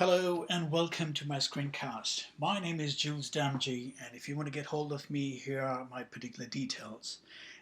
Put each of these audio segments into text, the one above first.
Hello and welcome to my screencast. My name is Jules Damji, and if you want to get hold of me, here are my particular details.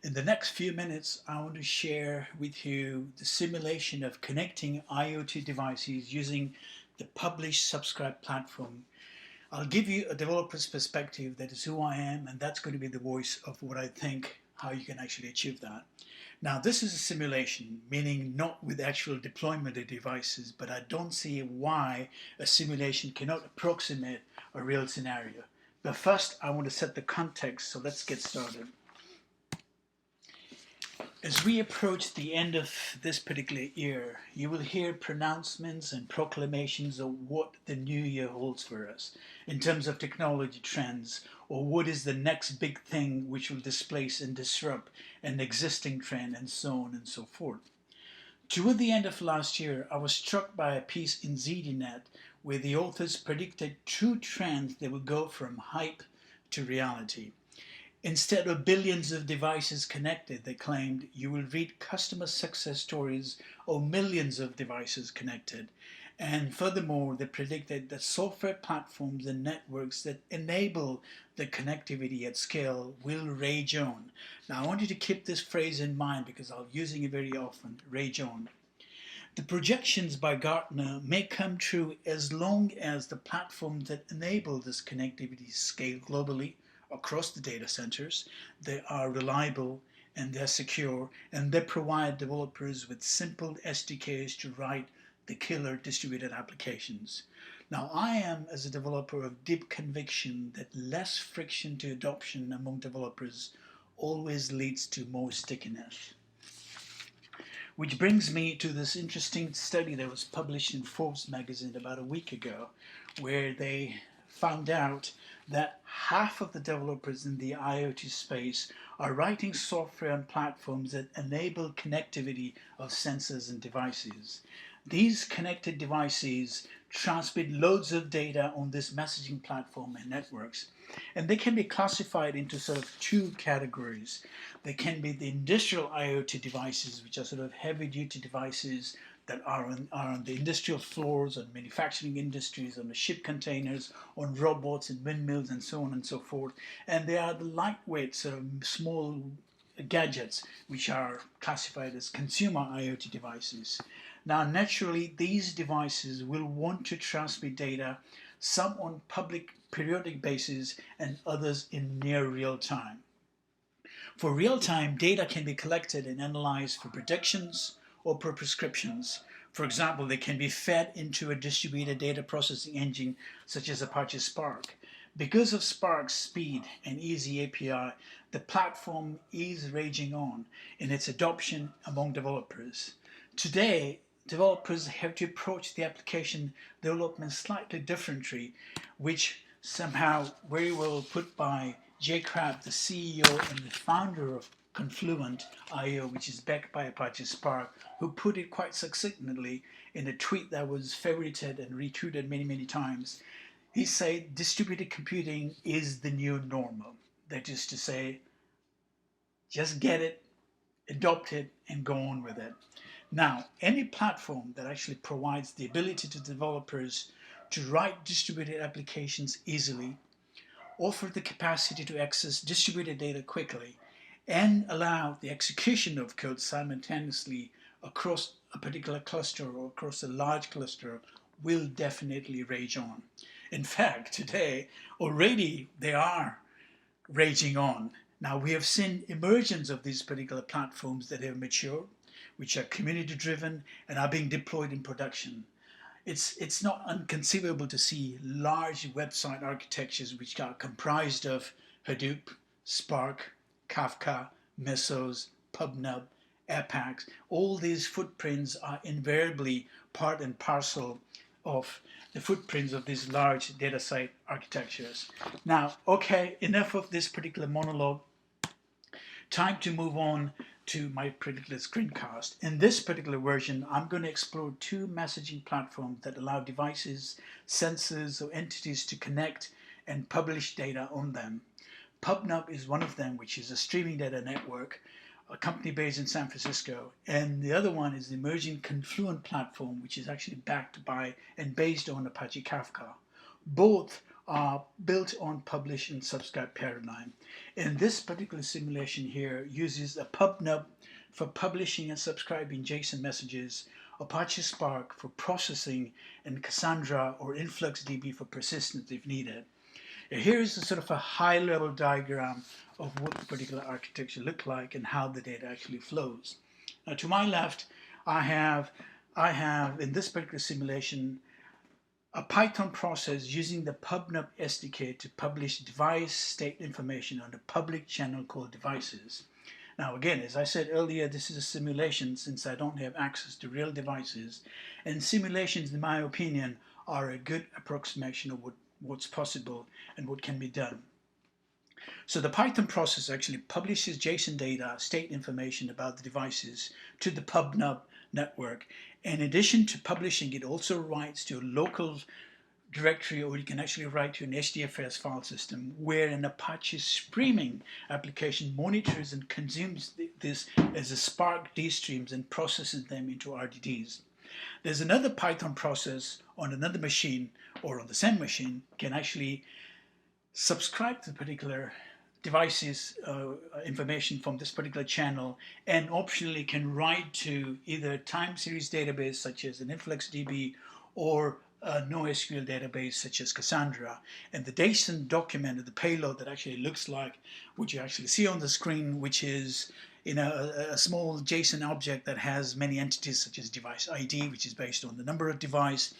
In the next few minutes, I want to share with you the simulation of connecting IoT devices using the Publish Subscribe platform. I'll give you a developer's perspective. That is who I am, and that's going to be the voice of what I think, how you can actually achieve that. Now, this is a simulation, meaning not with actual deployment of devices, but I don't see why a simulation cannot approximate a real scenario. But first, I want to set the context, so let's get started. As we approach the end of this particular year, you will hear pronouncements and proclamations of what the new year holds for us in terms of technology trends, or what is the next big thing which will displace and disrupt an existing trend, and so on and so forth. Toward the end of last year, I was struck by a piece in ZDNet where the authors predicted true trends that would go from hype to reality. Instead of billions of devices connected, they claimed, you will read customer success stories of millions of devices connected. And furthermore, they predicted that software platforms and networks that enable the connectivity at scale will rage on. Now, I want you to keep this phrase in mind because I'm using it very often, rage on. The projections by Gartner may come true as long as the platforms that enable this connectivity scale globally across the data centers, they are reliable and they're secure, and they provide developers with simple SDKs to write the killer distributed applications. Now, I am, as a developer, of deep conviction that less friction to adoption among developers always leads to more stickiness. Which brings me to this interesting study that was published in Forbes magazine about a week ago, where they found out that half of the developers in the IoT space are writing software on platforms that enable connectivity of sensors and devices. These connected devices transmit loads of data on this messaging platform and networks, and they can be classified into sort of two categories. They can be the industrial IoT devices, which are sort of heavy-duty devices that are on the industrial floors, on manufacturing industries, on the ship containers, on robots and windmills and so on and so forth. And they are the lightweight sort of small gadgets which are classified as consumer IoT devices. Now, naturally, these devices will want to transmit data, some on public periodic basis and others in near real time. For real-time, data can be collected and analyzed for predictions or for prescriptions. For example, they can be fed into a distributed data processing engine such as Apache Spark. Because of Spark's speed and easy API, the platform is raging on in its adoption among developers. Today, developers have to approach the application development slightly differently, which somehow very well put by Jay Crabb, the CEO and the founder of Confluent.io, which is backed by Apache Spark, who put it quite succinctly in a tweet that was favorited and retweeted many, many times. He said, distributed computing is the new normal. That is to say, just get it, adopt it, and go on with it. Now, any platform that actually provides the ability to developers to write distributed applications easily, offer the capacity to access distributed data quickly, and allow the execution of code simultaneously across a particular cluster or across a large cluster will definitely rage on. In fact, today, already they are raging on. Now, we have seen emergence of these particular platforms that have matured, which are community-driven and are being deployed in production. It's not inconceivable to see large website architectures which are comprised of Hadoop, Spark, Kafka, Mesos, PubNub, Apache. All these footprints are invariably part and parcel of the footprints of these large data site architectures. Now, okay, enough of this particular monologue. Time to move on to my particular screencast. In this particular version, I'm going to explore two messaging platforms that allow devices, sensors, or entities to connect and publish data on them. PubNub is one of them, which is a streaming data network a company based in San Francisco, and the other one is the emerging Confluent platform, which is actually backed by and based on Apache Kafka. Both are built on publish and subscribe paradigm. And this particular simulation here uses a pubnub for publishing and subscribing JSON messages, Apache Spark for processing, and Cassandra or InfluxDB for persistence if needed. Here is a sort of a high-level diagram of what the particular architecture looked like and how the data actually flows. Now, to my left, I have in this particular simulation a Python process using the pubnub SDK to publish device state information on a public channel called devices. Now again, as I said earlier, this is a simulation since I don't have access to real devices, and simulations, in my opinion, are a good approximation of what's possible and what can be done. So the Python process actually publishes JSON data, state information about the devices to the pubnub network. In addition to publishing, it also writes to a local directory, or you can actually write to an HDFS file system where an Apache streaming application monitors and consumes this as a Spark D streams and processes them into RDDs. There's another Python process on another machine or on the same machine can actually subscribe to the particular devices information from this particular channel, and optionally can write to either a time series database such as an InfluxDB or a NoSQL database such as Cassandra. And the JSON document, the payload that actually looks like what you actually see on the screen, which is a small JSON object that has many entities such as device ID, which is based on the number of device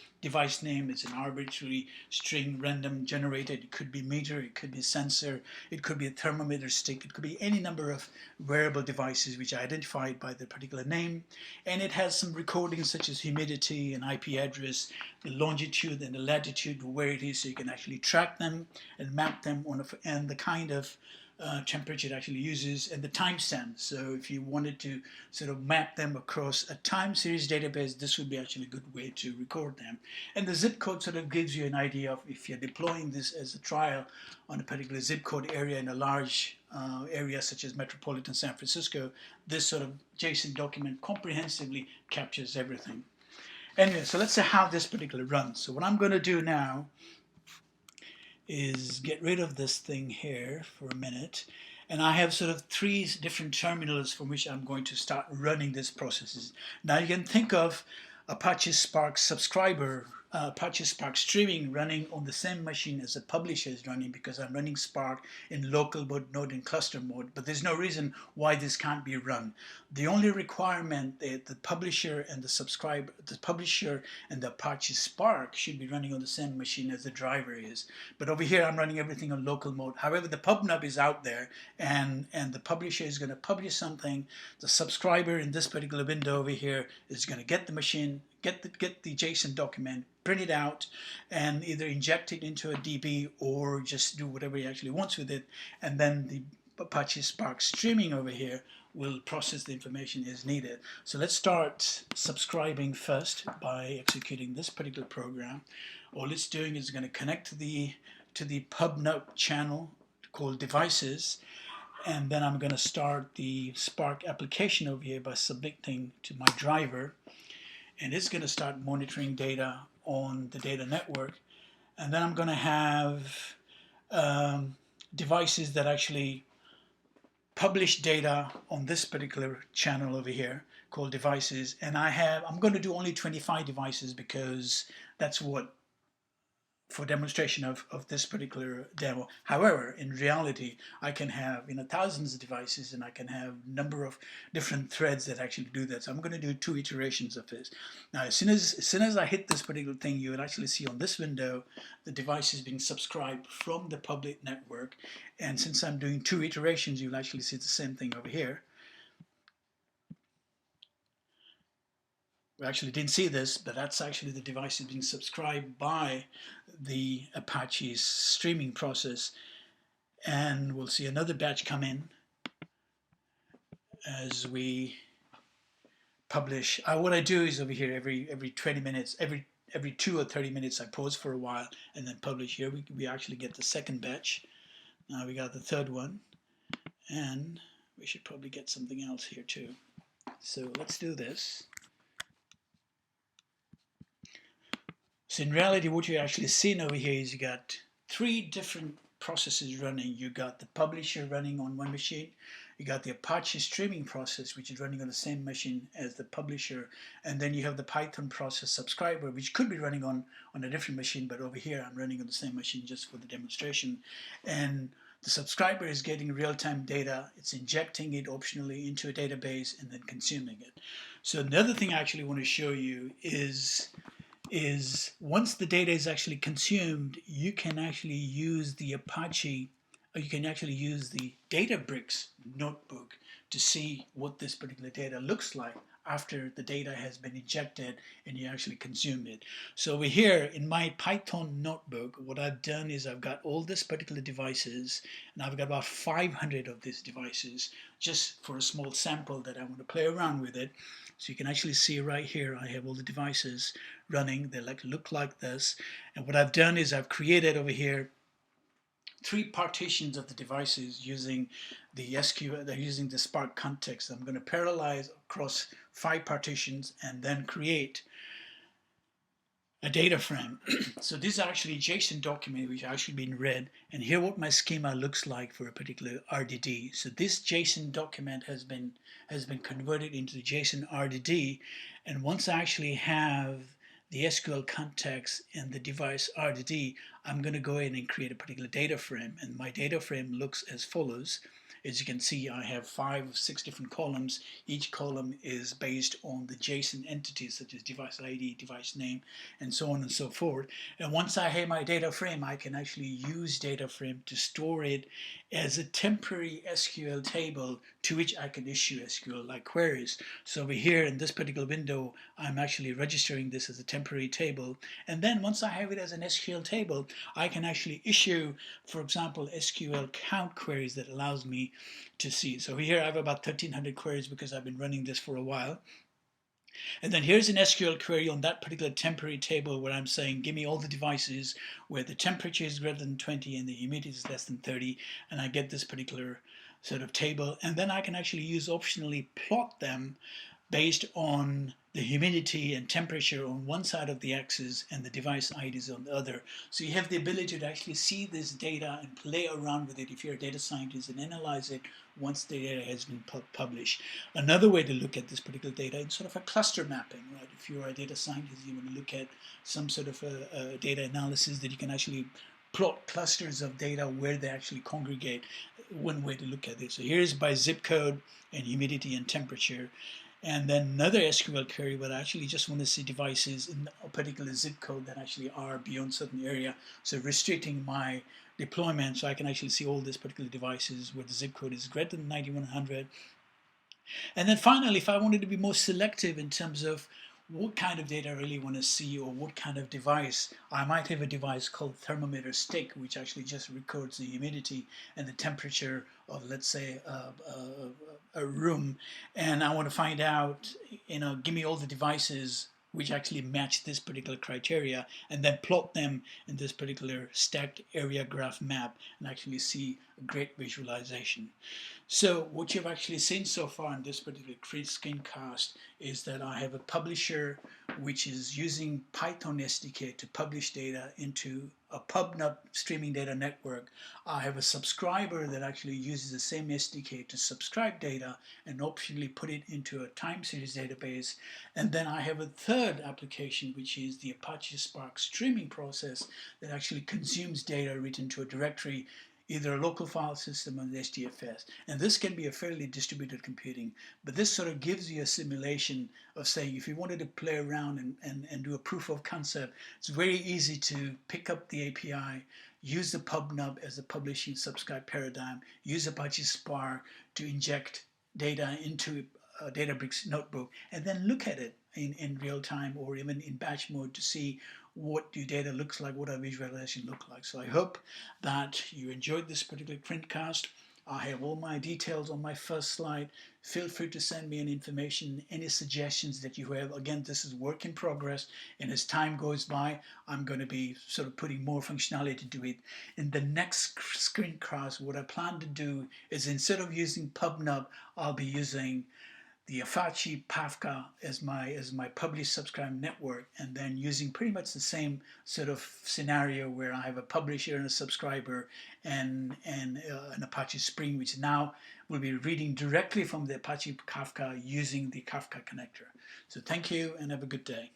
name. It's an arbitrary string, random generated. It could be meter, it could be sensor, it could be a thermometer stick, it could be any number of wearable devices which are identified by the particular name. And it has some recordings such as humidity and IP address, the longitude and the latitude where it is, so you can actually track them and map them on and the kind of temperature it actually uses, and the timestamp. So if you wanted to sort of map them across a time series database, this would be actually a good way to record them. And the zip code sort of gives you an idea of if you're deploying this as a trial on a particular zip code area in a large area such as metropolitan San Francisco, this sort of JSON document comprehensively captures everything. Anyway, so let's see how this particular runs. So what I'm going to do now is get rid of this thing here for a minute, and I have sort of three different terminals from which I'm going to start running this processes. Now you can think of Apache Spark subscriber, Apache Spark streaming running on the same machine as the publisher is running, because I'm running Spark in local mode, node, and cluster mode. But there's no reason why this can't be run. The only requirement that the publisher and the publisher and the Apache Spark should be running on the same machine as the driver is. But over here, I'm running everything on local mode. However, the pubnub is out there, and the publisher is going to publish something. The subscriber in this particular window over here is going to get the machine, get the JSON document, print it out, and either inject it into a DB or just do whatever he actually wants with it. And then the Apache Spark streaming over here will process the information as needed. So let's start subscribing first by executing this particular program. All it's doing is going to connect to the pubnub channel called devices, and then I'm going to start the Spark application over here by submitting to my driver, and it's going to start monitoring data on the data network. And then I'm going to have devices that actually publish data on this particular channel over here called devices, and I'm going to do only 25 devices because that's what, for demonstration of this particular demo. However, in reality, I can have thousands of devices, and I can have a number of different threads that actually do that. So I'm going to do 2 iterations of this. Now, as soon as I hit this particular thing, you will actually see on this window the device is being subscribed from the public network. And since I'm doing 2 iterations, you'll actually see the same thing over here. We actually didn't see this, but that's actually the device is being subscribed by the Apache streaming process. And we'll see another batch come in as we publish. What I do is over here every 20 minutes, every 2 or 30 minutes, I pause for a while and then publish. Here we actually get the second batch. Now we got the third one, and We should probably get something else here too. So let's do this. So in reality, what you're actually seeing over here is you got three different processes running. You got the publisher running on one machine. You got the Apache streaming process, which is running on the same machine as the publisher. And then you have the Python process subscriber, which could be running on a different machine, but over here I'm running on the same machine just for the demonstration. And the subscriber is getting real-time data. It's injecting it optionally into a database and then consuming it. So another thing I actually want to show you is once the data is actually consumed, you can actually use the Apache, or you can actually use the Databricks notebook to see what this particular data looks like after the data has been injected and you actually consume it. So over here in my Python notebook, what I've done is I've got all these particular devices, and I've got about 500 of these devices just for a small sample that I want to play around with it. So you can actually see right here, I have all the devices running. They look like this. And what I've done is I've created over here three partitions of the devices using the SQL, they're using the Spark context. I'm going to parallelize across 5 partitions and then create a data frame. So this is actually a JSON document which actually been read, and here what my schema looks like for a particular RDD. So this JSON document has been converted into the JSON RDD, and once I actually have the SQL context and the device RDD, I'm going to go in and create a particular data frame, and my data frame looks as follows. As you can see, I have 5 or 6 different columns. Each column is based on the JSON entities such as device ID, device name, and so on and so forth. And once I have my data frame, I can actually use data frame to store it as a temporary SQL table to which I can issue SQL-like queries. So over here in this particular window, I'm actually registering this as a temporary table. And then once I have it as an SQL table, I can actually issue, for example, SQL count queries that allows me to see. So here I have about 1,300 queries because I've been running this for a while. And then here's an SQL query on that particular temporary table where I'm saying, give me all the devices where the temperature is greater than 20 and the humidity is less than 30, and I get this particular sort of table. And then I can actually use optionally plot them based on the humidity and temperature on one side of the axis and the device IDs on the other. So you have the ability to actually see this data and play around with it if you're a data scientist and analyze it once the data has been published. Another way to look at this particular data is sort of a cluster mapping, right? If you're a data scientist, you want to look at some sort of a data analysis that you can actually plot clusters of data where they actually congregate. One way to look at this. So here's by zip code and humidity and temperature. And then another SQL query where I actually just want to see devices in a particular zip code that actually are beyond certain area. So restricting my deployment so I can actually see all these particular devices where the zip code is greater than 9100. And then finally, if I wanted to be more selective in terms of what kind of data I really want to see or what kind of device, I might have a device called thermometer stick, which actually just records the humidity and the temperature of, let's say, a room. And I want to find out, give me all the devices which actually match this particular criteria, and then plot them in this particular stacked area graph map and actually see a great visualization. So what you've actually seen so far in this particular screencast is that I have a publisher which is using Python SDK to publish data into a pubnub streaming data network. I have a subscriber that actually uses the same SDK to subscribe data and optionally put it into a time series database. And then I have a third application, which is the Apache Spark streaming process that actually consumes data written to a directory, either a local file system or an HDFS. And this can be a fairly distributed computing, but this sort of gives you a simulation of saying if you wanted to play around and do a proof of concept, it's very easy to pick up the API, use the pubnub as a publishing subscribe paradigm, use Apache Spark to inject data into a Databricks notebook, and then look at it in real time or even in batch mode to see what your data looks like, what our visualization look like. So I hope that you enjoyed this particular printcast. I have all my details on my first slide. Feel free to send me any information, any suggestions that you have. Again, this is work in progress, and as time goes by, I'm going to be sort of putting more functionality to it. In the next screencast, what I plan to do is, instead of using PubNub, I'll be using the Apache Kafka as my publish subscribe network, and then using pretty much the same sort of scenario where I have a publisher and a subscriber, and an Apache Spring, which now will be reading directly from the Apache Kafka using the Kafka connector. So thank you and have a good day.